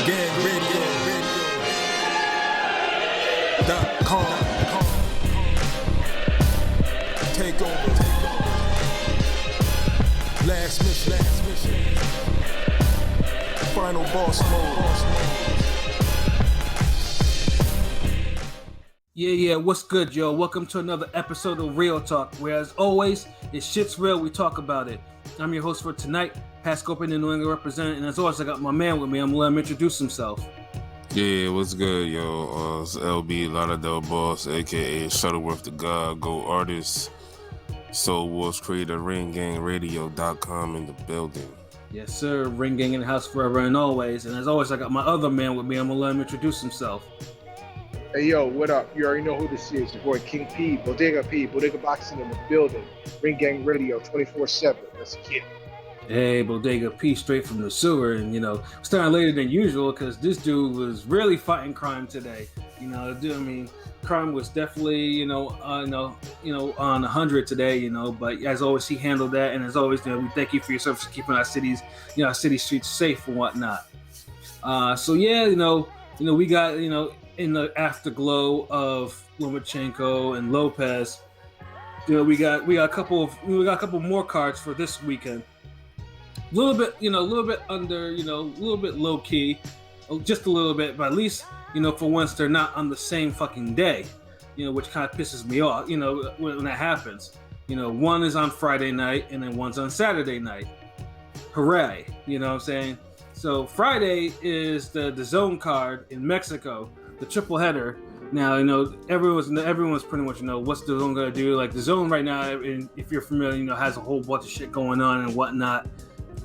RingGangRadio.com. Take over. Last mission. Final boss mode. Yeah, what's good, yo? Welcome to another episode of Real Talk, where as always, it's shit's real, we talk about it. I'm your host for tonight, Pascal in New England representing, and as always, I got my man with me. I'm gonna let him introduce himself. Yeah, what's good, yo? It's LB Lauderdale Boss, aka Shuttleworth the God, Go Artist, Soul Wars Creator, RingGangRadio.com in the building. Yes, sir. Ring Gang in the house forever and always. And as always, I got my other man with me. I'm gonna let him introduce himself. Hey, yo, what up? You already know who this is. Your boy King P, Bodega Boxing in the building. Ring Gang Radio 24/7. Let's get it. Hey, Bodega P, straight from the sewer. And, starting later than usual because this dude was really fighting crime today. Crime was definitely, on 100 today, but as always, he handled that. And as always, we thank you for your service, keeping our cities, our city streets safe and whatnot. We got, in the afterglow of Lomachenko and Lopez, we got a couple more cards for this weekend. A little bit under, a little bit low key, just a little bit, but at least, for once they're not on the same fucking day, which kind of pisses me off, when that happens. One is on Friday night and then one's on Saturday night. Hooray, you know what I'm saying? So Friday is the DAZN card in Mexico, the triple header. Now, everyone's pretty much what's the DAZN gonna do. Like the DAZN right now, if you're familiar, has a whole bunch of shit going on and whatnot.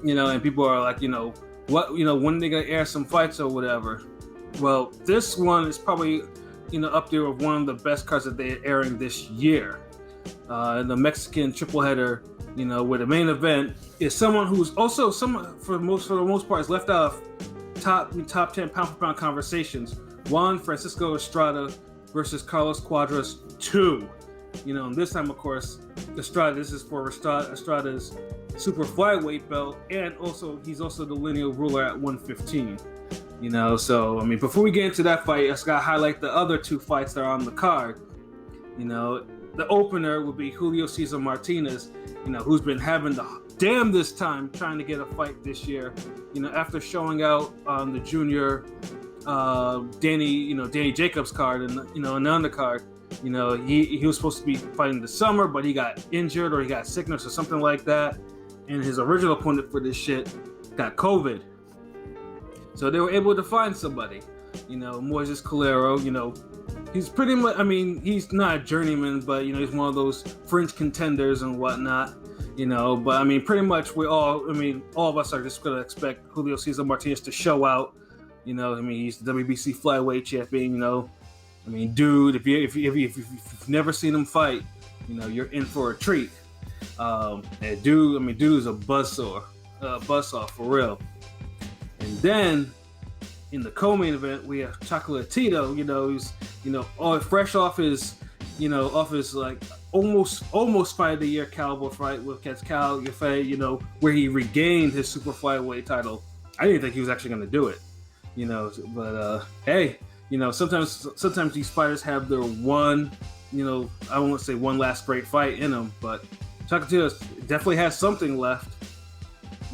And people are like, when are they gonna air some fights or whatever? Well, this one is probably, up there with one of the best cards that they're airing this year. The Mexican triple header, where the main event is someone who's also for the most part is left out of top 10 pound for pound conversations. Juan Francisco Estrada versus Carlos Cuadras 2. And this time, of course, Estrada. This is for Estrada's super flyweight belt, and he's also the lineal ruler at 115. So before we get into that fight, I just gotta highlight the other two fights that are on the card. The opener would be Julio Cesar Martinez, who's been having the damnest time trying to get a fight this year. After showing out on the junior Danny Jacobs card and on the undercard. He was supposed to be fighting this summer, but he got injured or he got sickness or something like that. And his original opponent for this shit got COVID. So they were able to find somebody. Moises Calero, he's pretty much, he's not a journeyman, but, he's one of those fringe contenders and whatnot, but pretty much all of us are just going to expect Julio Cesar Martinez to show out. He's the WBC flyweight champion, dude, if you've never seen him fight, you're in for a treat. And dude is a buzzsaw for real. And then in the co-main event, we have Chocolatito, who's, all fresh off his like almost fight of the year Cowboy fight with Cal Yaffe, where he regained his super flyweight title. I didn't think he was actually going to do it, but hey, sometimes these fighters have their one, I won't say one last great fight in them, but Chocolatito definitely has something left.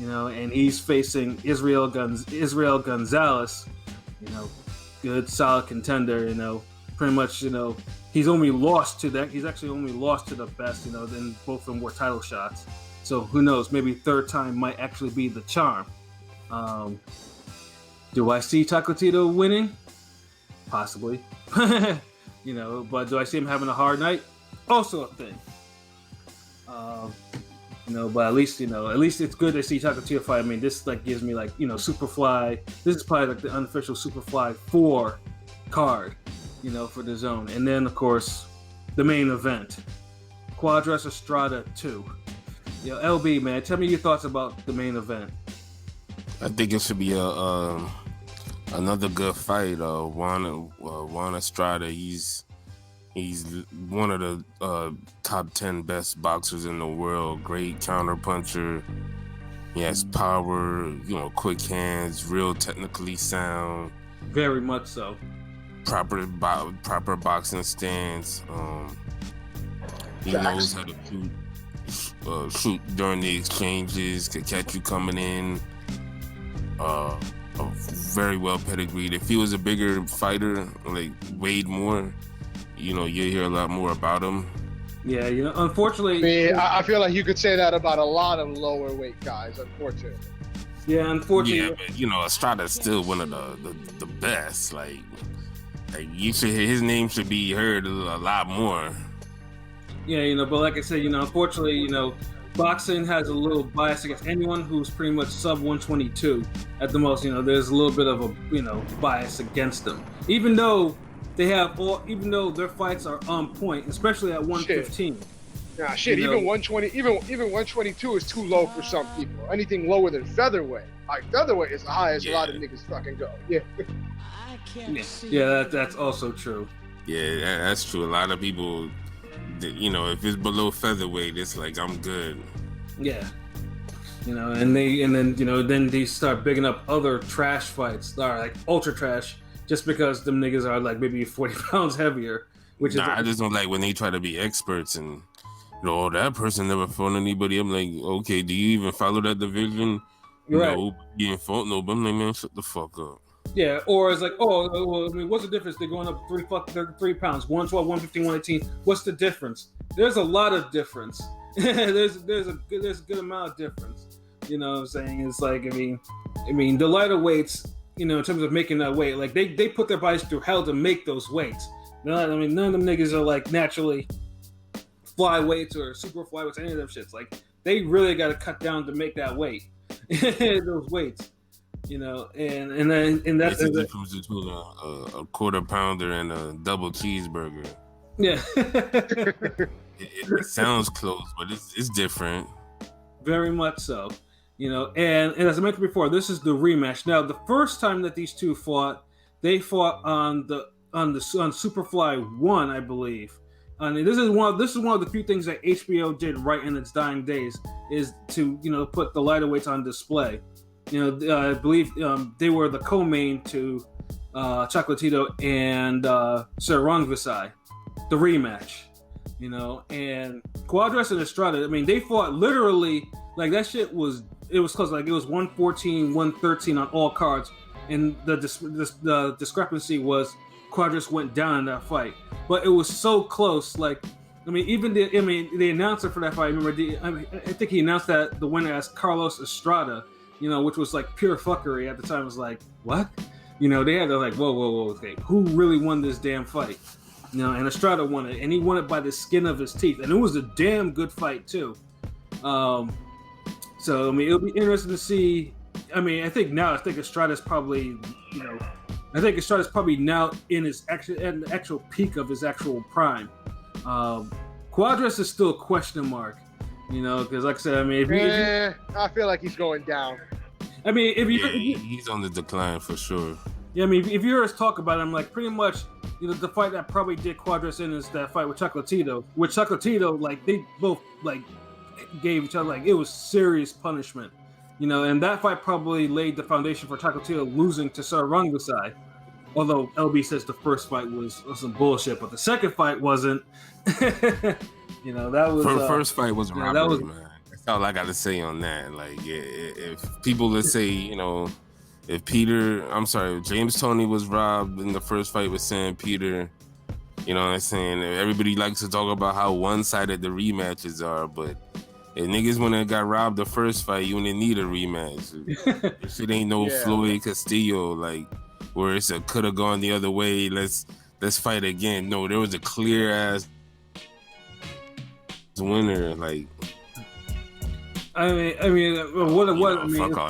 And he's facing Israel Gonzalez, good solid contender, pretty much, he's only lost to that. He's actually only lost to the best, then both of them were title shots. So who knows, maybe third time might actually be the charm. Do I see Chocolatito winning? Possibly. But do I see him having a hard night? Also a thing. But at least it's good to see Chocolatito fight. This gives me Superfly. This is probably the unofficial Superfly 4 card, for the DAZN. And then of course the main event, Cuadras Estrada 2. LB, man, tell me your thoughts about the main event. I think it should be another good fight. Juan Estrada, he's one of the top 10 best boxers in the world. Great counterpuncher. He has power, quick hands, real technically sound, Very much so. proper boxing stance. He knows how to shoot during the exchanges, could catch you coming in. Very well pedigreed. If he was a bigger fighter, like weighed more, you hear a lot more about him. Yeah, unfortunately. I feel like you could say that about a lot of lower weight guys, unfortunately. Yeah, unfortunately. Yeah, but Estrada's still one of the best. Like his name should be heard a lot more. Yeah, but like I said, unfortunately, boxing has a little bias against anyone who's pretty much sub 122 at the most. There's a little bit of a bias against them, even though their fights are on point, especially at 115. Nah, shit. Even 120, even 122 is too low for some people. Anything lower than featherweight, like featherweight, is the highest a lot of niggas fucking go. Yeah. Yeah, that's also true. Yeah, that's true. A lot of people, if it's below featherweight, it's like I'm good. Yeah. Then they start bigging up other trash fights, like ultra trash, just because them niggas are like maybe 40 pounds heavier. I just don't like when they try to be experts and that person never fought anybody. I'm like, okay, do you even follow that division? Right. No, you ain't fought no, but I'm like, man, shut the fuck up. Yeah, or it's like, what's the difference? They're going up 3 pounds, 112, 115, 118. What's the difference? There's a lot of difference. there's a good amount of difference. You know what I'm saying? It's like, I mean, the lighter weights, in terms of making that weight, like they put their bodies through hell to make those weights. None of them niggas are like naturally flyweights or super flyweights, any of them shits. Like they really got to cut down to make that weight, those weights. And that's the difference between a quarter pounder and a double cheeseburger. Yeah. it sounds close, but it's different. Very much so. And as I mentioned before, this is the rematch. Now, the first time that these two fought, they fought on Superfly 1, I believe. And this is one of the few things that HBO did right in its dying days is to put the lighter weights on display. I believe they were the co-main to Chocolatito and Sir Rongvisai, the rematch. And Cuadras and Estrada, they fought literally, like that shit was close, like it was 114, 113 on all cards, and the discrepancy was Cuadras went down in that fight, but it was so close. Like, even the announcer for that fight, I think he announced that the winner as Carlos Estrada, which was like pure fuckery at the time. It was like, what? They had to like, whoa, okay, who really won this damn fight? And Estrada won it, and he won it by the skin of his teeth, and it was a damn good fight too. So it'll be interesting to see. I think Estrada's probably, Estrada's probably now in the actual peak of his actual prime. Cuadras is still a question mark, because like I said, I feel like he's going down. He's on the decline for sure. Yeah, if you hear us talk about him, like pretty much, the fight that probably did Cuadras in is that fight with Chocolatito. With Chocolatito, like they both like gave each other, like it was serious punishment, and that fight probably laid the foundation for Chocolatito losing to Sir Rongvisai. Although LB says the first fight was some bullshit, but the second fight wasn't. That was first fight was robbery, man. That's all I got to say on that. Like, if people, let's say, if James Toney was robbed in the first fight with Sam Peter, what I'm saying? Everybody likes to talk about how one-sided the rematches are, but if niggas when they got robbed the first fight, you wouldn't need a rematch. This shit ain't no Floyd Castillo, like, where it's a could have gone the other way. Let's fight again. No, there was a clear ass winner. Like, fuck all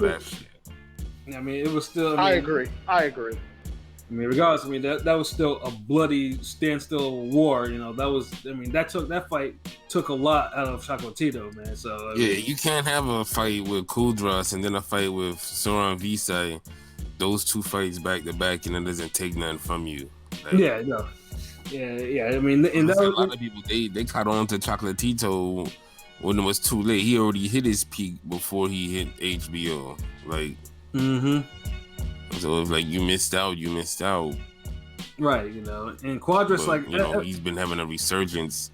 that shit. It was still. I agree. Regardless, that was still a bloody standstill war. That fight took a lot out of Chocolatito, man. So you can't have a fight with Cuadras and then a fight with Soran Visay. Those two fights back to back, and it doesn't take nothing from you. Like, and that a lot of people they caught on to Chocolatito when it was too late. He already hit his peak before he hit HBO. Like, so if like you missed out, you missed out. Right, and Cuadras he's been having a resurgence.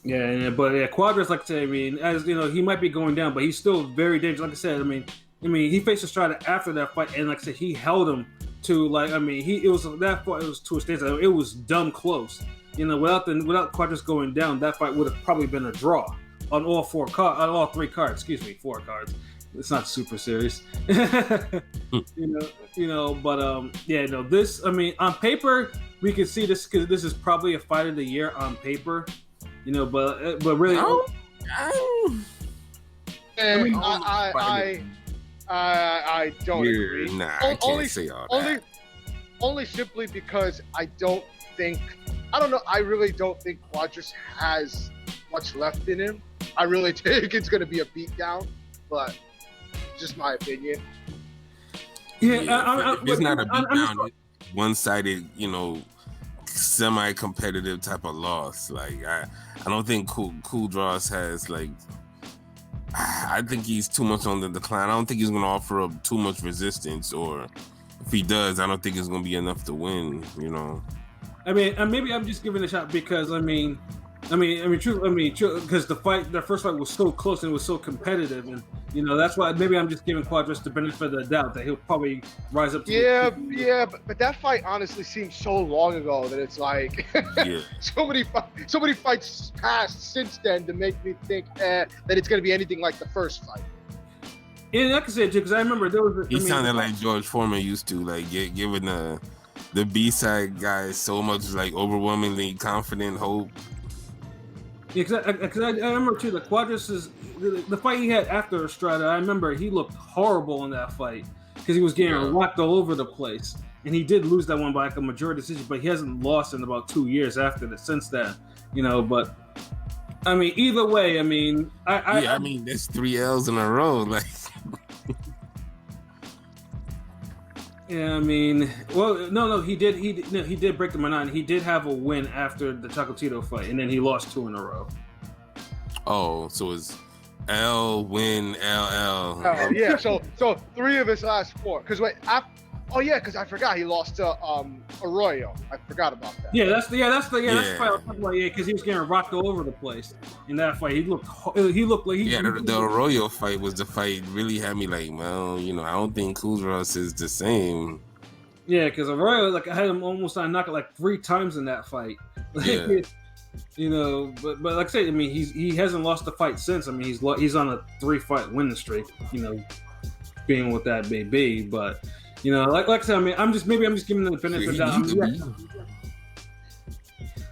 Yeah, but Cuadras, like I said, I mean, as he might be going down, but he's still very dangerous. Like I said, I mean, he faced Estrada after that fight, and like I said, he held him to it was that fight. It was to a stage. It was dumb close. Without Cuadras going down, that fight would have probably been a draw on all 4 cards, on all 3 cards. Excuse me, 4 cards. It's not super serious. But this, I mean, on paper we can see this because this is probably a fight of the year on paper. But really, I don't agree. Nah, I can't say all that. Only simply because I don't know. I really don't think Cuadras has much left in him. I really think it's going to be a beatdown, but just my opinion. Yeah, it's not a beatdown. One-sided, semi-competitive type of loss. Like I don't think Cuadras has like. I think he's too much on the decline. I don't think he's going to offer up too much resistance, or if he does, I don't think it's going to be enough to win. I mean, maybe I'm just giving it a shot because true, because the first fight was so close and it was so competitive, and that's why maybe I'm just giving Cuadras the benefit of the doubt that he'll probably rise up to but that fight honestly seems so long ago that it's like so many fights passed since then to make me think that it's going to be anything like the first fight. And like I said, because I remember there was he sounded like George Foreman used to, like giving the B-side guys so much like overwhelmingly confident hope. Yeah, because I remember too, the Cuadras the fight he had after Estrada. I remember he looked horrible in that fight because he was getting rocked all over the place, and he did lose that one by like a majority decision. But he hasn't lost in about 2 years after that. Since then, But I mean, either way, I mean, I mean, that's 3 L's in a row, like. Yeah, I mean, well, no, he did break the monotony. He did have a win after the Chocolatito fight, and then he lost 2 in a row. Oh, so it's L win LL. Yeah, so 3 of his last 4. Because because I forgot he lost to Arroyo. I forgot about that. That's the fight I was talking about. Yeah, because he was getting rocked all over the place in that fight. He looked like the Arroyo fight was the fight really had me like, well, I don't think Cuadras is the same. Yeah, because Arroyo I had him almost on knock it 3 times in that fight. But like I said, I mean, he hasn't lost the fight since. I mean, he's on a 3-fight winning streak. Being what that may be, but. Like I said, I mean, I'm just giving them the benefit of the doubt.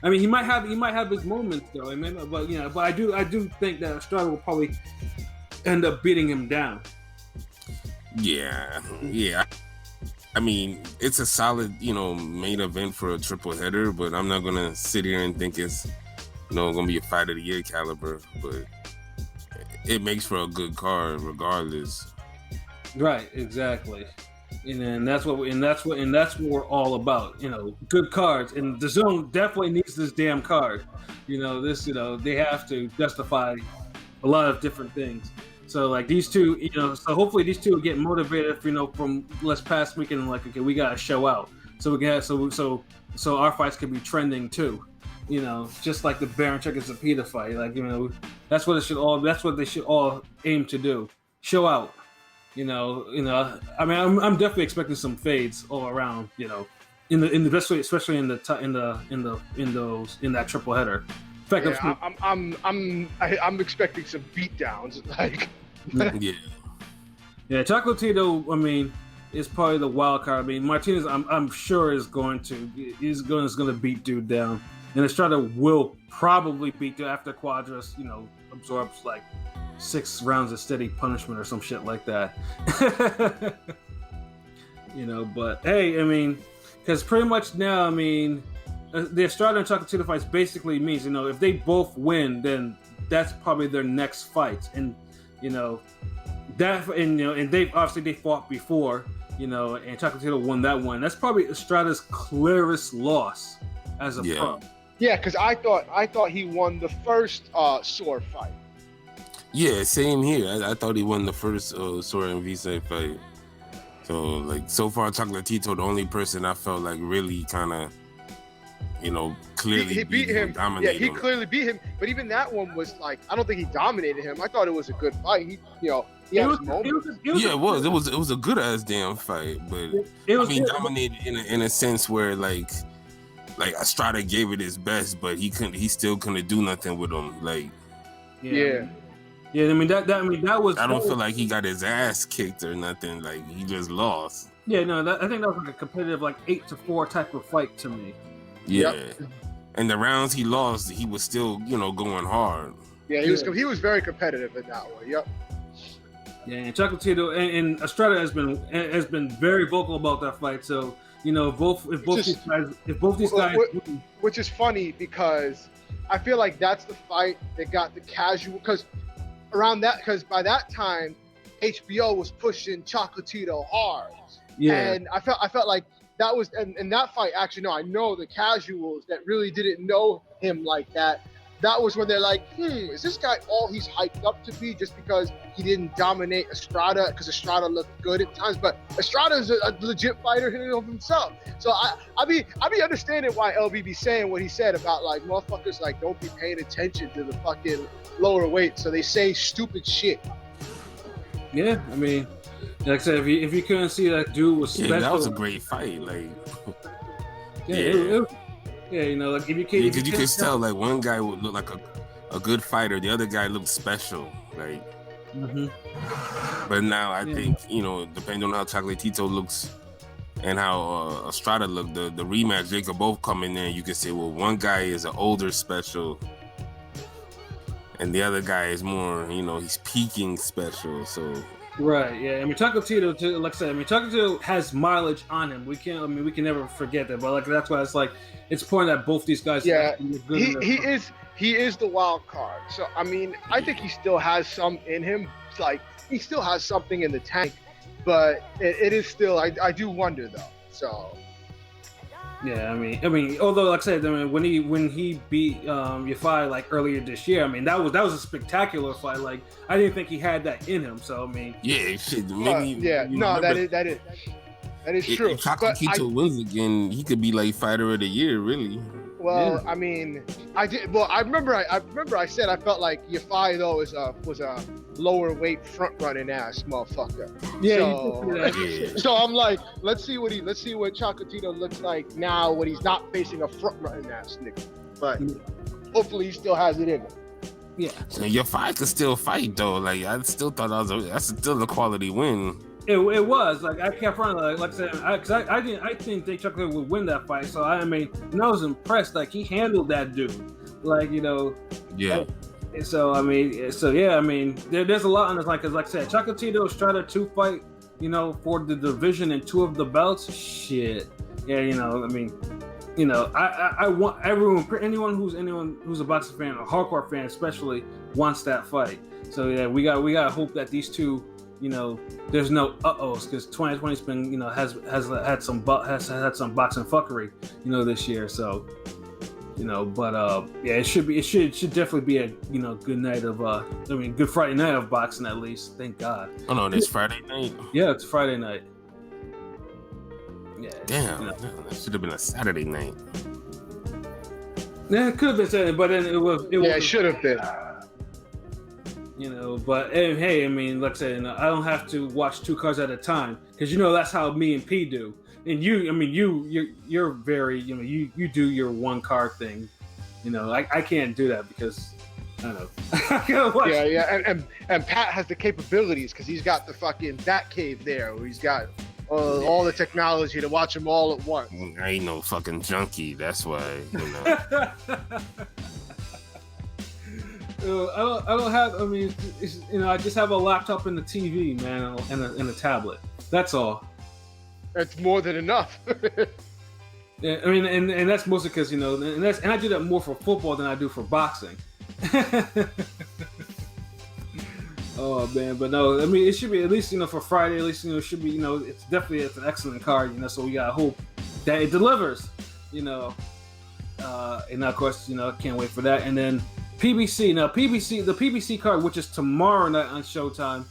I mean, he might have his moments though. I mean, but I do think that Estrada will probably end up beating him down. Yeah. I mean, it's a solid, main event for a triple header, but I'm not gonna sit here and think it's, gonna be a fight of the year caliber. But it makes for a good card regardless. Right. Exactly. And that's what we're all about. Good cards, and the DAZN definitely needs this damn card. They have to justify a lot of different things. So like these two, so hopefully these two will get motivated. From last past weekend, like, okay, we gotta show out. So we got so our fights can be trending too. Just like the Baron Chuck and Zepeda fight. Like that's what they should all aim to do. Show out. I mean, I'm definitely expecting some fades all around. In the best way, especially in that triple header. In fact, I'm expecting some beatdowns. Like, Chocolatito, I mean, is probably the wild card. I mean, Martinez, I'm sure is going to beat dude down, and Estrada will probably beat dude after Cuadras, absorbs like 6 rounds of steady punishment or some shit like that. But hey, I mean, because pretty much now, I mean, the Estrada and Chocolatito fights basically means, if they both win, then that's probably their next fight, and and they fought before, and Chocolatito won that one. That's probably Estrada's clearest loss as a pro. Yeah, because I thought he won the first sword fight. Yeah, same here. I thought he won the first Sora and Visa fight. So like so far, Chocolatito, the only person I felt like really kind of, clearly he beat him. dominated he him. clearly beat him. But even that one was like, I don't think he dominated him. I thought it was a good fight. He had his moments. It was a good ass damn fight, but he dominated in a sense where like Estrada gave it his best, but he still couldn't do nothing with him. Like Yeah. I mean that was. I don't feel like he got his ass kicked or nothing. Like he just lost. Yeah, no, I think that was like a competitive, like 8-4 type of fight to me. Yeah, Yep. And the rounds he lost, he was still going hard. Yeah, he was very competitive in that one. Yep. Yeah, and Chocolatito and Estrada has been very vocal about that fight. So if both these guys, which is funny because I feel like that's the fight that got the casual because by that time HBO was pushing Chocolatito hard. Yeah. And I felt like that was and that fight actually I know the casuals that really didn't know him like that. That was when they're like, is this guy all he's hyped up to be just because he didn't dominate Estrada because Estrada looked good at times, but Estrada is a legit fighter in and of himself. So I be understanding why LB saying what he said about like motherfuckers like don't be paying attention to the fucking lower weight, so they say stupid shit. Yeah, I mean, like I said, if you couldn't see that dude was special, that was a great fight. Like, like if you can't, because you could tell like one guy would look like a good fighter, the other guy looked special. Like, but now I think depending on how Chocolatito looks and how Estrada looked, the rematch they could both come in there. And you can say, well, one guy is an older special. And the other guy is more, he's peaking special. So right, yeah. I mean, Chocolatito, like I said, Chocolatito has mileage on him. We can never forget that. But like that's why it's like it's important that both these guys. Yeah, he is the wild card. So I mean, I think he still has some in him. It's like he still has something in the tank, but it is still. I do wonder though. So. Yeah, I mean, although like I said, when he beat Yafai like earlier this year, I mean that was a spectacular fight. Like I didn't think he had that in him. So I mean, yeah, shit, maybe. That is true. If Chocolatito wins again, he could be like fighter of the year, really. Well, yeah. I mean, I did. Well, I remember I said I felt like Yafai though was a lower weight front running ass motherfucker. Yeah. So I'm like, let's see what Chocolatito looks like now when he's not facing a front running ass nigga. But hopefully he still has it in him. Yeah. So Yafai could still fight though. Like I still thought that's still a quality win. It was like I kept running like I said I didn't think Chocolatito would win that fight. So I mean, and I was impressed. Like he handled that dude. Like Yeah. So I mean, there's a lot on this line because, like I said, Chocolatito Estrada 2 fight, for the division and 2 of the belts. Shit, yeah, I want anyone who's a boxing fan, a hardcore fan especially, wants that fight. So yeah, we got hope that these two, there's no uh-ohs because 2020's been, has had some boxing fuckery, this year. So. It should definitely be a good night of good Friday night of boxing at least. Thank God. Oh no, it's Friday night. Yeah, it's Friday night. Yeah. Damn, that should have been a Saturday night. Yeah, it could have been Saturday, but then it should have been. But hey, I mean, like I said, I don't have to watch 2 cards at a time because that's how me and P do. And you're very, you do your 1 card thing. I can't do that because I don't know. I gotta watch. Yeah, and Pat has the capabilities because he's got the fucking Bat Cave there, where he's got all the technology to watch them all at once. I ain't no fucking junkie. That's why. I don't have. I mean, I just have a laptop and the TV, man, and a tablet. That's all. That's more than enough. Yeah, I mean, and that's mostly because and I do that more for football than I do for boxing. Oh man, but no, I mean it should be at least for Friday. At least it should be it's an excellent card. So we gotta hope that it delivers. And of course, I can't wait for that. And then PBC. Now, the PBC card, which is tomorrow night on Showtime.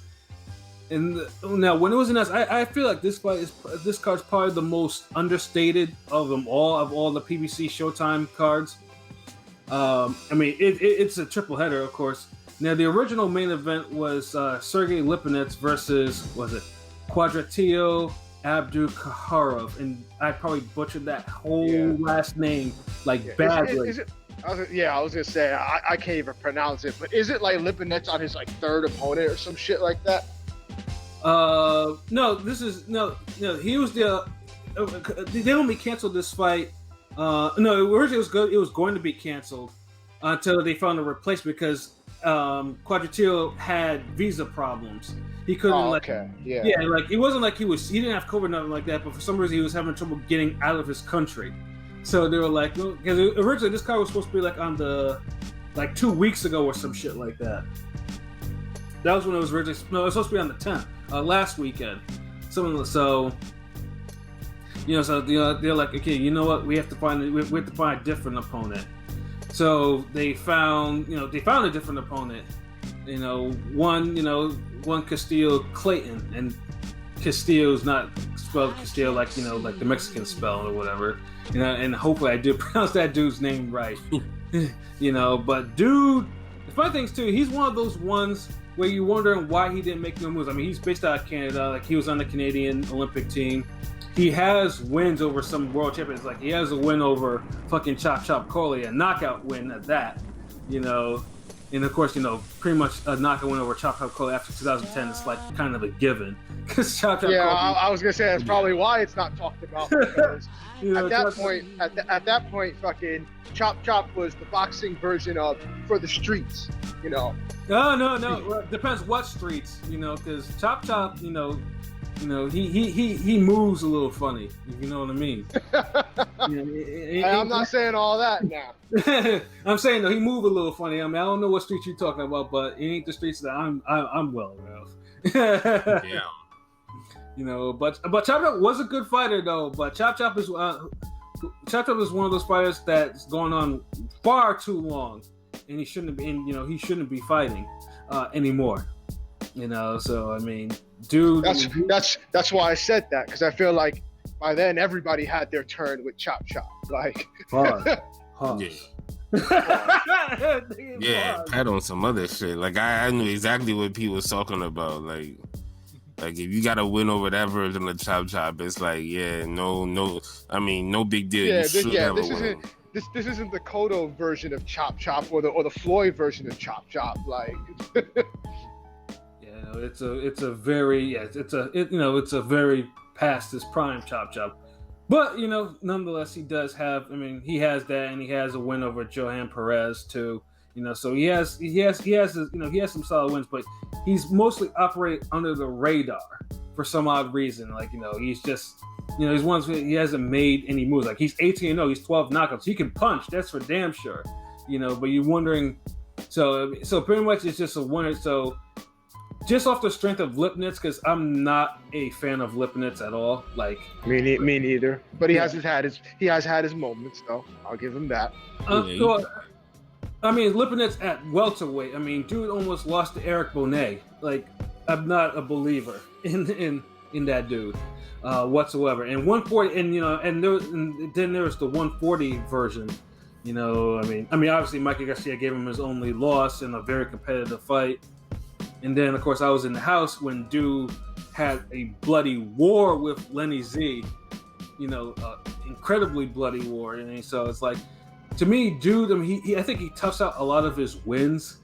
And now, when it was announced, I feel like this card's probably the most understated of them all, of all the PBC Showtime cards. It's a triple header, of course. Now, the original main event was Sergey Lipinets versus, Quadratillo Abdukharov, and I probably butchered that whole last name badly. I was gonna say I can't even pronounce it, but is it like Lipinets on his third opponent or some shit like that? No. He was they only canceled this fight. No, originally it was good. It was going to be canceled until they found a replacement because Quadratillo had visa problems. He couldn't it wasn't like he didn't have COVID or nothing like that, but for some reason he was having trouble getting out of his country. So they were like, because originally this card was supposed to be on the 2 weeks ago or some shit like that. That was when it was originally. No, it was supposed to be on the 10th, last weekend. So they're like, okay, you know what? We have to find a different opponent. So they found a different opponent. One Custio Clayton, and Castillo's not spelled Castillo like the Mexican spell or whatever. And hopefully I do pronounce that dude's name right. But dude, the funny thing is too, he's one of those ones where you're wondering why he didn't make no moves. I mean, he's based out of Canada. He was on the Canadian Olympic team. He has wins over some world champions. He has a win over fucking Chop Chop Coley, a knockout win at that. And of course, pretty much a knockout win over Chop Chop Coley after 2010 is kind of a given. Because Chop Chop Coley. I was gonna say that's probably why it's not talked about because at that point, fucking Chop Chop was the boxing version of For the Streets. No. Well, depends what streets. Because Chop Chop, he moves a little funny. You know what I mean? I'm not saying all that now. I'm saying though he moved a little funny. I mean, I don't know what streets you're talking about, but it ain't the streets that I'm well aware of. Yeah. But Chop Chop was a good fighter though. But Chop Chop is one of those fighters that's going on far too long, and he shouldn't be. And he shouldn't be fighting anymore. So I mean, dude. That's why I said that, because I feel like by then everybody had their turn with Chop Chop. Hard. Yeah, Pat on some other shit. I knew exactly what Pete was talking about. If you got to win over that version of Chop Chop, it's no big deal. Yeah, this isn't the Cotto version of Chop Chop or the Floyd version of Chop Chop. It's a very past his prime Chop Chop, but nonetheless he does have. I mean, he has that, and he has a win over Johan Perez too. So he has some solid wins, but he's mostly operating under the radar for some odd reason. He's just he's one where he hasn't made any moves. He's 18-0, he's 12 knockouts. He can punch, that's for damn sure. But you're wondering. So pretty much it's just a winner. So. Just off the strength of Lipinets, because I'm not a fan of Lipinets at all. Me neither. But he has had his moments, though. I'll give him that. Lipinets at welterweight. I mean, dude almost lost to Eric Bonet. I'm not a believer in that dude whatsoever. And 140, and then there was the 140 version. Obviously Mikey Garcia gave him his only loss in a very competitive fight. And then, of course, I was in the house when dude had a bloody war with Lenny Z, incredibly bloody war. So it's to me, dude, I think he toughs out a lot of his wins,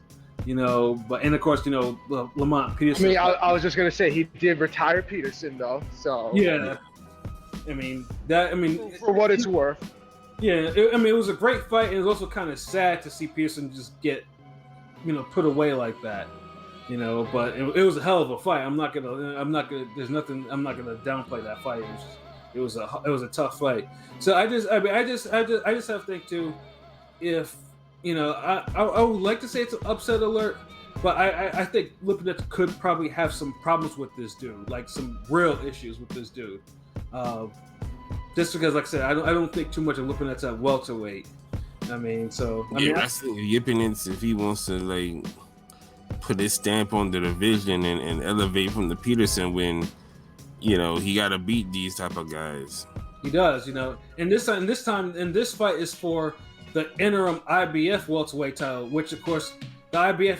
but, and of course, Lamont Peterson. I was just going to say, he did retire Peterson, though, so. Yeah. For what it's worth. Yeah, it was a great fight, and it was also kind of sad to see Peterson just get, put away like that. But it was a hell of a fight. I'm not gonna downplay that fight. It was a tough fight. So I just have to think too, if I would like to say it's an upset alert, but I think Lipinets could probably have some problems with this dude, some real issues with this dude. Just because, like I said, I don't think too much of Lipinets at welterweight. I mean, so I think Lipinets, if he wants to like put his stamp on the division and elevate from the Peterson win, he got to beat these type of guys. He does, and this fight is for the interim IBF welterweight title, which of course the IBF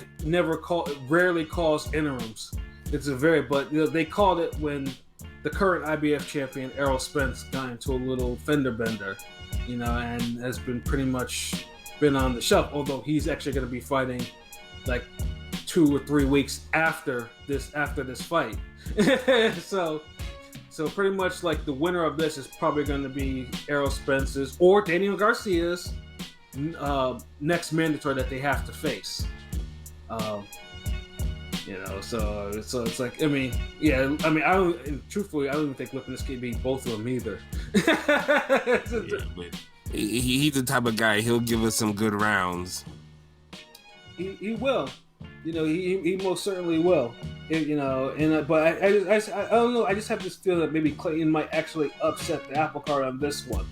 rarely calls interims. It's but they called it when the current IBF champion Errol Spence got into a little fender bender, and has been pretty much been on the shelf. Although he's actually going to be fighting like 2 or 3 weeks after this fight, So pretty much like the winner of this is probably going to be Errol Spence's or Daniel Garcia's next mandatory that they have to face. So it's like, truthfully, I don't even think Lipinets can beat both of them either. But he's the type of guy, he'll give us some good rounds. He will. He most certainly will. But I don't know. I just have this feeling that maybe Clayton might actually upset the apple cart on this one.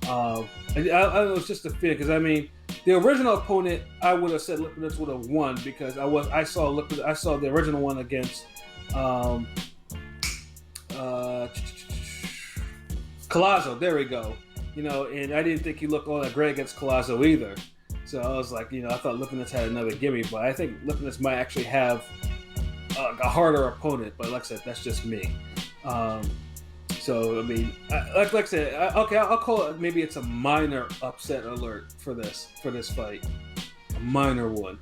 I don't know. It's just a fear because the original opponent I would have said Lipinets would have won because I saw the original one against Collazo. There we go. And I didn't think he looked all that great against Collazo either. So I was like, I thought Lipinets had another gimme, but I think Lipinets might actually have a harder opponent. But like I said, that's just me. So like I said, I'll call it. Maybe it's a minor upset alert for this fight, a minor one.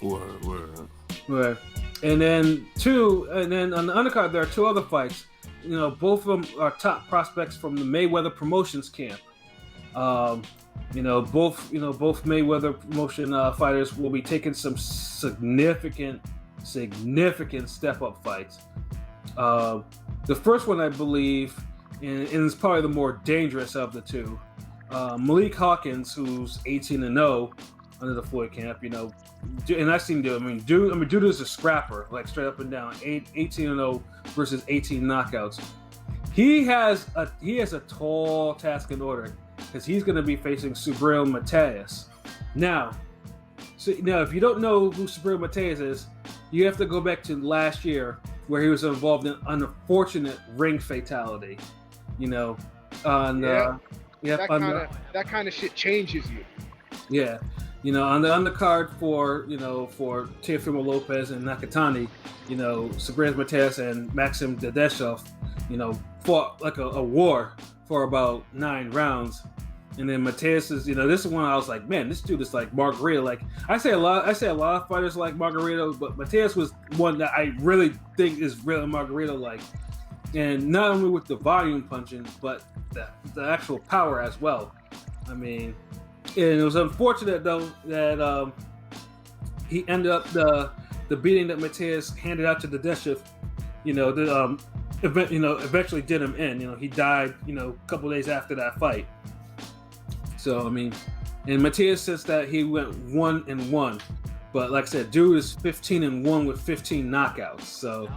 Word. Right. And then on the undercard there are 2 other fights. Both of them are top prospects from the Mayweather Promotions camp. Both Mayweather promotion fighters will be taking some significant step-up fights. The first one, I believe, and it's probably the more dangerous of the 2, Malik Hawkins, who's 18-0 under the Floyd camp. And I've seen dude is a scrapper, like straight up and down, 18-0 versus 18 knockouts. He has a tall task in order. Because he's going to be facing Subriel Matias. Now, if you don't know who Subriel Matias is, you have to go back to last year where he was involved in an unfortunate ring fatality. That kind of shit changes you. Yeah, on the undercard for Teofimo Lopez and Nakatani, Subriel Matias and Maxim Dadashov, fought like a war for about 9 rounds. And then Matias is, this is one I was like, man, this dude is like Margarito. Like I say a lot of fighters like Margarito, but Matias was one that I really think is really Margarito like. And not only with the volume punching, but the actual power as well. And it was unfortunate though that he ended up the beating that Matias handed out to Dadashov, eventually did him in. He died, a couple days after that fight. So, and Matias says that he went 1-1, but like I said, dude is 15-1 with 15 knockouts. So,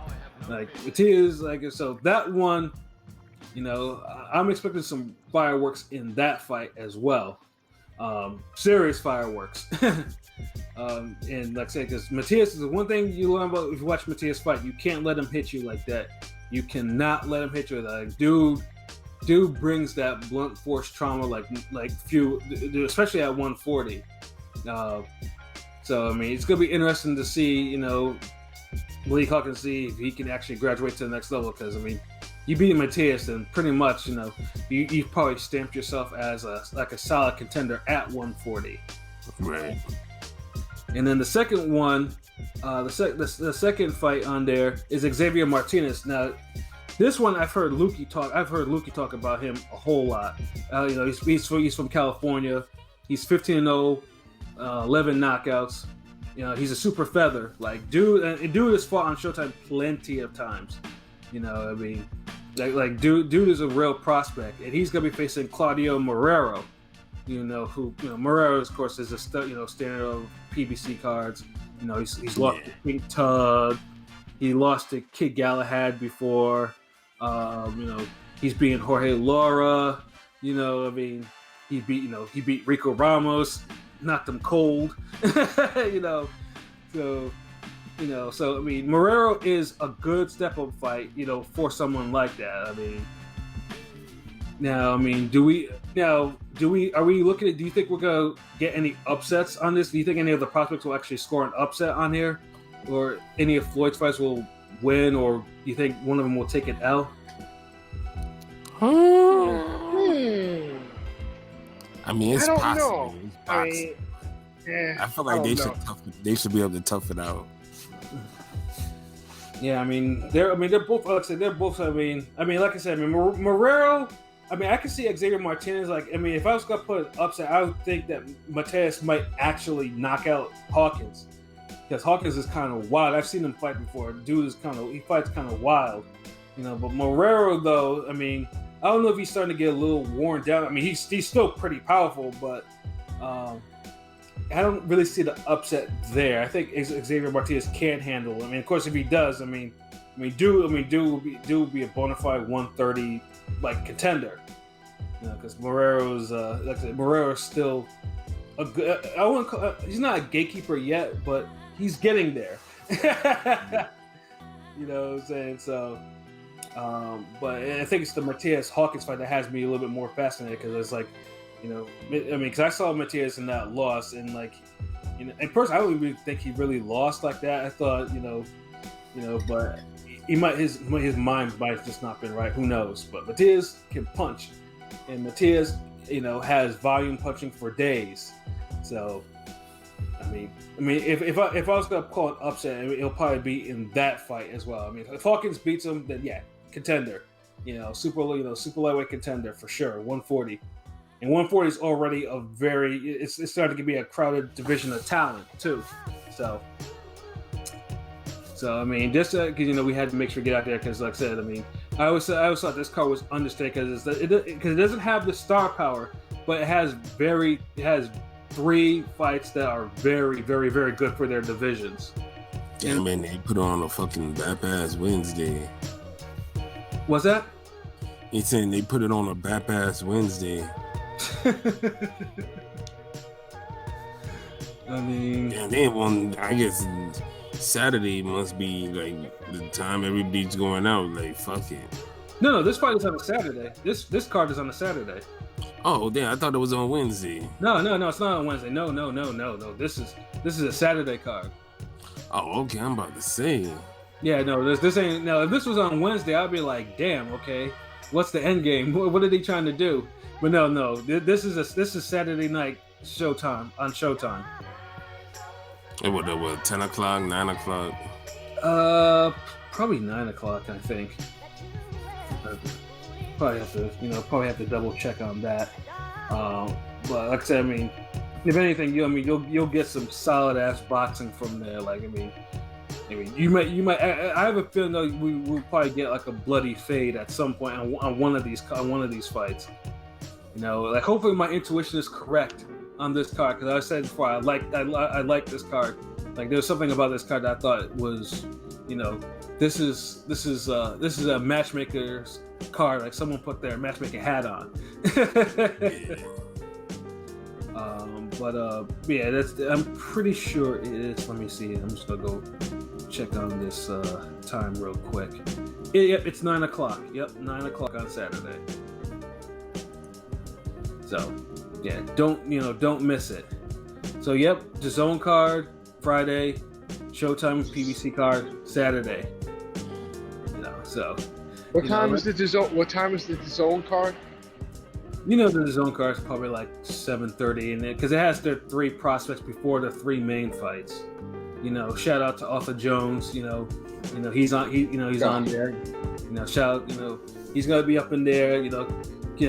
Matias, so that one, I'm expecting some fireworks in that fight as well. Serious fireworks. And like I said, because Matias is the one thing you learn about if you watch Matias fight, you can't let him hit you like that. You cannot let him hit you like dude brings that blunt force trauma like few, especially at 140. So it's gonna be interesting to see, Malik Hawkins, see if he can actually graduate to the next level. Because you beat Matias, and pretty much, you've probably stamped yourself as a solid contender at 140. Right. And then the second one, the second fight on there is Xavier Martinez. Now, this one I've heard Lukey talk about him a whole lot. He's from California. He's 15-0, 11 knockouts. He's a super feather. Like dude has fought on Showtime plenty of times. Dude is a real prospect, and he's gonna be facing Claudio Marrero. Marrero, of course, is a standard of PBC cards. He's lost to Pink Tug. He lost to Kid Galahad before. He's beating Jorge Lara. he beat Rico Ramos, knocked him cold. So I mean, Marrero is a good step up fight, for someone like that. I mean, are we looking at? Do you think we're gonna get any upsets on this? Do you think any of the prospects will actually score an upset on here, or any of Floyd's fights will win, or do you think one of them will take an L? I mean, it's possible. It's I mean, I feel like they should be able to tough it out. Yeah, I mean, they're both. Like I said, they're both. I mean, like I said, Marrero. I mean, I can see Xavier Martinez. Like, I mean, if I was gonna put an upset, I would think that Mateus might actually knock out Hawkins, because Hawkins is kind of wild. I've seen him fight before. Dude is he fights kind of wild, But Marrero, though, I mean, I don't know if he's starting to get a little worn down. I mean, he's still pretty powerful, but I don't really see the upset there. I think Xavier Martinez can't handle it. I mean, of course, if he does, Dude will be a bona fide 130 contender. Because Marrero's like I said, Marrero's still a good. I wouldn't call, he's not a gatekeeper yet, but he's getting there. You know what I'm saying? So, but I think it's the Matias Hawkins fight that has me a little bit more fascinated, because it's like, because I saw Matias in that loss, and and personally, I don't even think he really lost like that. I thought, but he might his mind might have just not been right. Who knows? But Matias can punch, and Matias, has volume punching for days. So, I mean, if I was gonna call it upset, it'll probably be in that fight as well. I mean, if Hawkins beats him, then yeah, contender. Super lightweight contender for sure. 140. And 140 is already it's starting to be a crowded division of talent too. So I mean, just because we had to make sure to get out there, because like I said, I mean, I always thought this card was understated because it doesn't have the star power, but it has 3 fights that are very, very, very good for their divisions. Yeah, man, they put on a fucking Bap-Ass Wednesday. What's that? He's saying they put it on a Bap-Ass Wednesday. I mean, yeah, they won. I guess Saturday must be like the time everybody's going out. Like, fuck it. No, this fight is on a Saturday. This card is on a Saturday. Oh, damn! I thought it was on Wednesday. No, it's not on Wednesday. No. This is a Saturday card. Oh, okay. I'm about to say. Yeah, no, this ain't. No, if this was on Wednesday, I'd be like, damn. Okay, what's the end game? What are they trying to do? But no. This is Saturday night Showtime on Showtime. What, 10 o'clock, 9 o'clock? Probably 9 o'clock, I think. Probably have to double check on that. But like I said, I mean, if anything, you'll get some solid ass boxing from there. Like, I mean, you might. I have a feeling that we'll probably get like a bloody fade at some point on one of these fights. Like, hopefully my intuition is correct on this card, because I said before, I like this card. Like, there's something about this card that I thought was, this is a matchmaker's card. Like, someone put their matchmaking hat on. Yeah, I'm pretty sure it is. Let me see. I'm just gonna go check on this time real quick. Yep, it's 9 o'clock. Yep, 9 o'clock on Saturday. So, yeah, don't miss it. So, yep, DAZN card Friday, Showtime PBC card Saturday. So. What time is the DAZN card? The DAZN card is probably like 7:30, and because it has their 3 prospects before the 3 main fights. Shout out to Arthur Jones. He's on. He's on there. Shout out. He's gonna be up in there.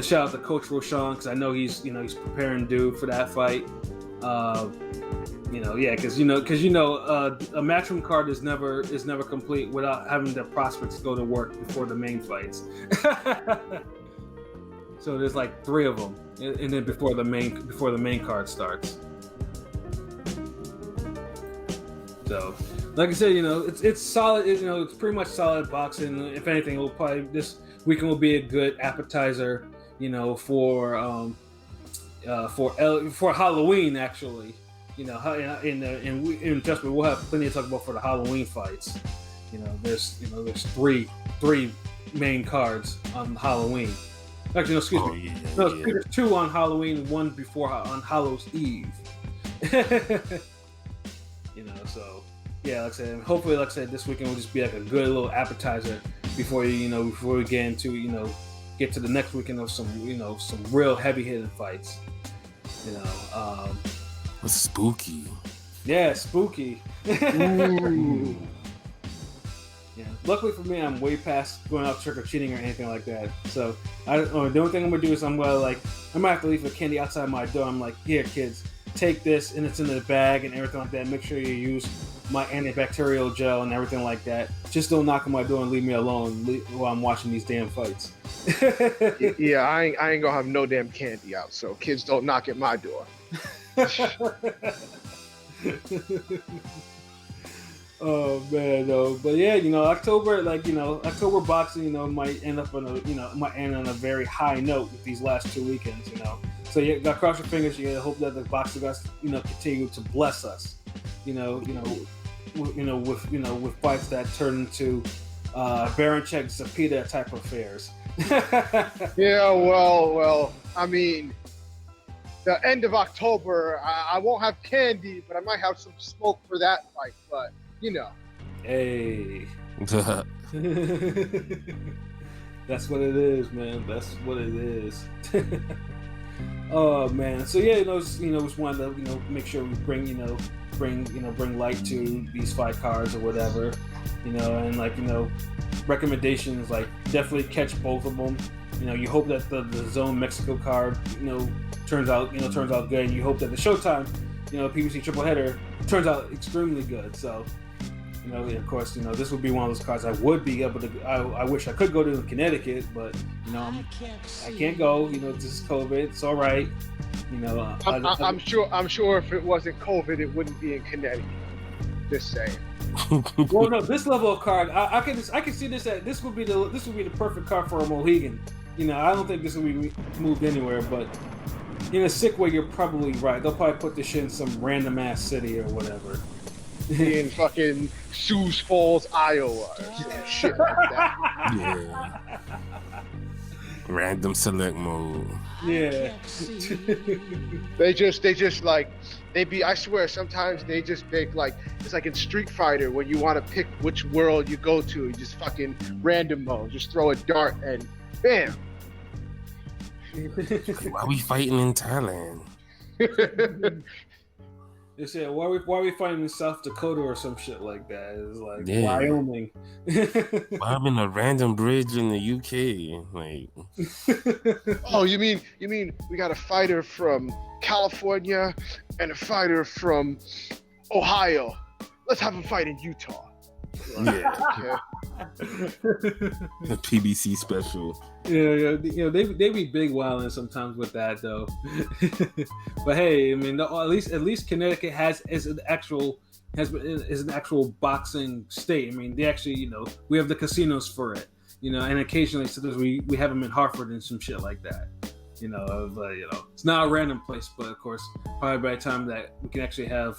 Shout out to Coach Roshan, because I know he's preparing dude for that fight. Because a matchroom card is never complete without having the prospects go to work before the main fights. So there's like 3 of them, and then before the main card starts. So, like I said, it's solid. It's pretty much solid boxing. If anything, this weekend will be a good appetizer, for for Halloween actually. You know, and trust me, we'll have plenty to talk about for the Halloween fights. You know, there's three main cards on Halloween. Actually, no, excuse me. There's 2 on Halloween, 1 before on Hallows Eve. You know, so yeah, like I said, hopefully, like I said, this weekend will just be like a good little appetizer before we get into get to the next weekend of some real heavy hitting fights. You know, What's spooky? Yeah, spooky. Ooh. Yeah. Luckily for me, I'm way past going out trick or treating or anything like that. So the only thing I'm gonna do is I might have to leave the candy outside my door. I'm like, here, kids, take this, and it's in the bag and everything like that. Make sure you use my antibacterial gel and everything like that. Just don't knock on my door and leave me alone while I'm watching these damn fights. Yeah, I ain't gonna have no damn candy out, so kids don't knock at my door. Oh man, no, but yeah, October boxing, might end on a very high note with these last 2 weekends, So you got to cross your fingers. You hope that the boxing guys, continue to bless us, with fights that turn into Baranchek Zapita type affairs. Yeah, well, I mean, the end of October, I won't have candy, but I might have some smoke for that fight. But Hey. That's what it is, man. That's what it is. Oh man. So yeah, just wanted to make sure we bring light to these fight cards or whatever, and recommendations, like definitely catch both of them. You hope that the DAZN Mexico card turns out good, and you hope that the Showtime PBC Tripleheader turns out extremely good. So of course, this would be one of those cards I would be able to. I wish I could go to Connecticut, but I can't go. This is COVID. It's all right. I'm sure if it wasn't COVID, it wouldn't be in Connecticut. Just saying. Well, no, this level of card, I can see this. This would be the perfect card for a Mohegan. I don't think this will be moved anywhere, but in a sick way, you're probably right. They'll probably put this shit in some random ass city or whatever. In fucking Sioux Falls, Iowa, or some shit like that. Yeah. Random select mode. Yeah. I swear sometimes they just make it's like in Street Fighter when you want to pick which world you go to, you just fucking random mode, just throw a dart and bam. Why are we fighting in Thailand? They said, why are we fighting in South Dakota or some shit like that? It's like Wyoming. Why I'm in a random bridge in the UK? Oh, you mean we got a fighter from California and a fighter from Ohio? Let's have them fight in Utah. Yeah. Okay. The PBC special. Yeah, they be big wilding sometimes with that though. But hey, I mean, at least Connecticut is an actual boxing state. I mean, they actually, we have the casinos for it, and occasionally sometimes we have them in Hartford and some shit like that. It's not a random place, but of course, probably by the time that we can actually have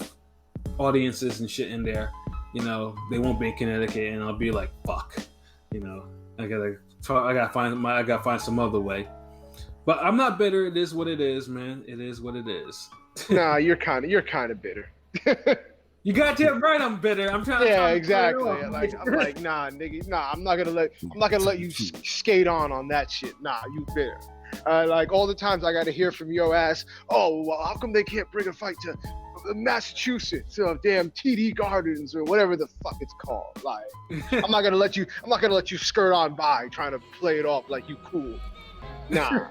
audiences and shit in there, they won't be in Connecticut, and I'll be like, fuck, I gotta find some other way. But I'm not bitter. It is what it is, man. It is what it is. Nah, you're kind of bitter. You goddamn right, I'm bitter. I'm trying. Yeah, exactly. I'm like, nah, nigga, nah. I'm not gonna let you skate on that shit. Nah, you bitter. All the times I gotta hear from your ass. Oh, well, how come they can't bring a fight to Massachusetts or damn TD Gardens or whatever the fuck it's called? I'm not gonna let you skirt on by trying to play it off like you cool. Nah.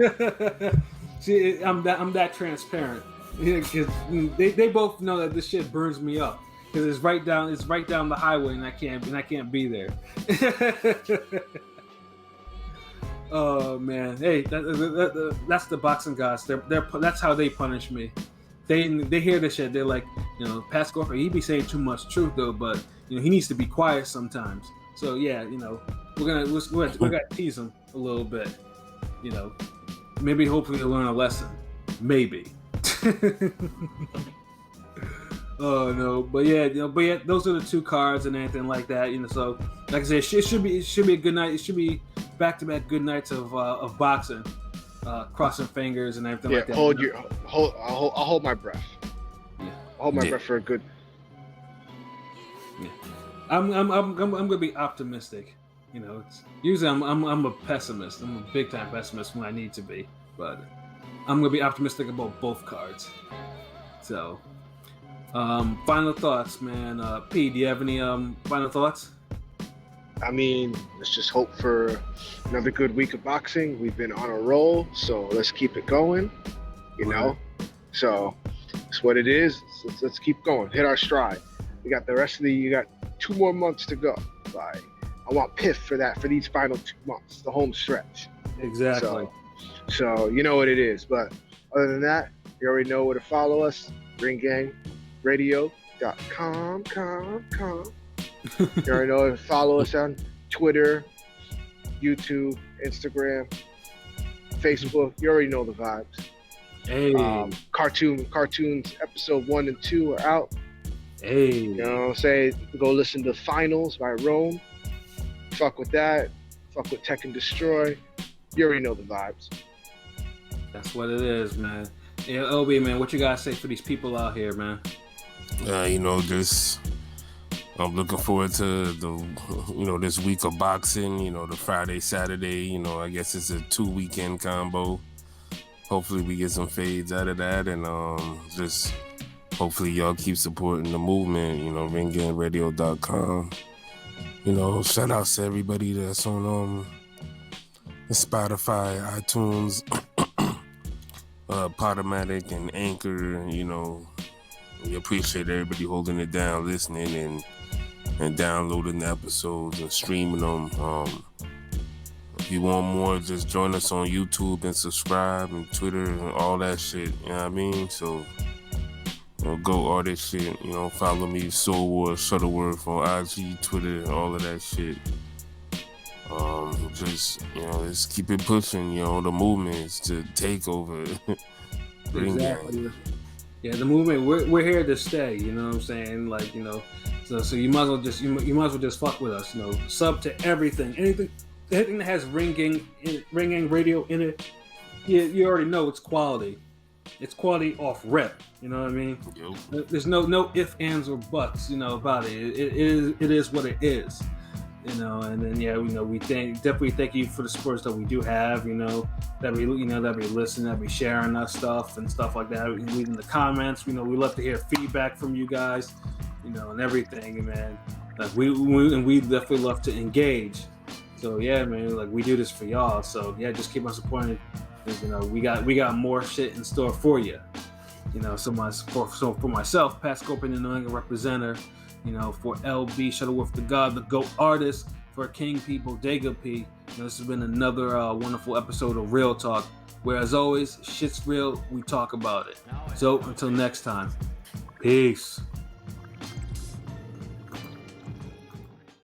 See, I'm that transparent. Because they both know that this shit burns me up. Because it's right down the highway, and I can't be there. Oh man, hey, that's the boxing guys. That's how they punish me. They hear this shit. They're like, Pat Scorpio, he be saying too much truth though, but he needs to be quiet sometimes. So yeah, we're gonna tease him a little bit. Maybe hopefully he'll learn a lesson. maybe. Oh no, but yeah, those are the two cards and anything like that. So like I said, it should be a good night. It should be back-to-back good nights of boxing, crossing fingers and everything like that. I'll hold my breath. Yeah. I'll hold my breath for a good. Yeah. I'm gonna be optimistic. Usually I'm a pessimist. I'm a big time pessimist when I need to be, but I'm gonna be optimistic about both cards. So, final thoughts, man. P, do you have any final thoughts? I mean, let's just hope for another good week of boxing. We've been on a roll, so let's keep it going. So it's what it is. Let's keep going. Hit our stride. We got the rest of you got 2 more months to go. I want piff for these final 2 months, the home stretch. Exactly. So you know what it is. But other than that, you already know where to follow us. ringgangradio.com. You already know where to follow us on Twitter, YouTube, Instagram, Facebook. You already know the vibes. Hey. Cartoons episode 1 and 2 are out. Hey. You know what I'm saying? Go listen to Finals by Rome. Fuck with that. Fuck with Tech and Destroy. You already know the vibes. That's what it is, man. Yeah, LB, man, what you gotta say for these people out here, man? I'm looking forward to this week of boxing. The Friday, Saturday. I guess it's a 2-weekend combo. Hopefully we get some fades out of that, and just hopefully y'all keep supporting the movement. ringgangradio.com. Shout out to everybody that's on Spotify, iTunes, Podomatic, and Anchor. We appreciate everybody holding it down, listening, and downloading the episodes and streaming them. If you want more, just join us on YouTube and subscribe, and Twitter and all that shit. You know what I mean? So go all that shit. Follow me, Soul Wars Shuttleworth on IG, Twitter, all of that shit. Let's keep it pushing. The movement is to take over. Exactly. Yeah, the movement. We're here to stay. You know what I'm saying? So you might as well just fuck with us. Sub to everything, anything that has Ring Gang Radio in it. You already know it's quality. It's quality off rep. You know what I mean? Yep. There's no ifs, ands, or buts. About it. It is what it is. And then we definitely thank you for the supporters that we do have. That we listen, that we sharing our stuff and stuff like that. Leaving the comments. We love to hear feedback from you guys. And everything, man. We definitely love to engage. So yeah, man. We do this for y'all. So yeah, just keep on supporting. We got more shit in store for you. So for myself, Pat Scorpion, the New England representative. For LB Shuttleworth, the God, the GOAT artist, for King People, Dega P. This has been another wonderful episode of Real Talk, where as always, shit's real, we talk about it. So until next time, peace.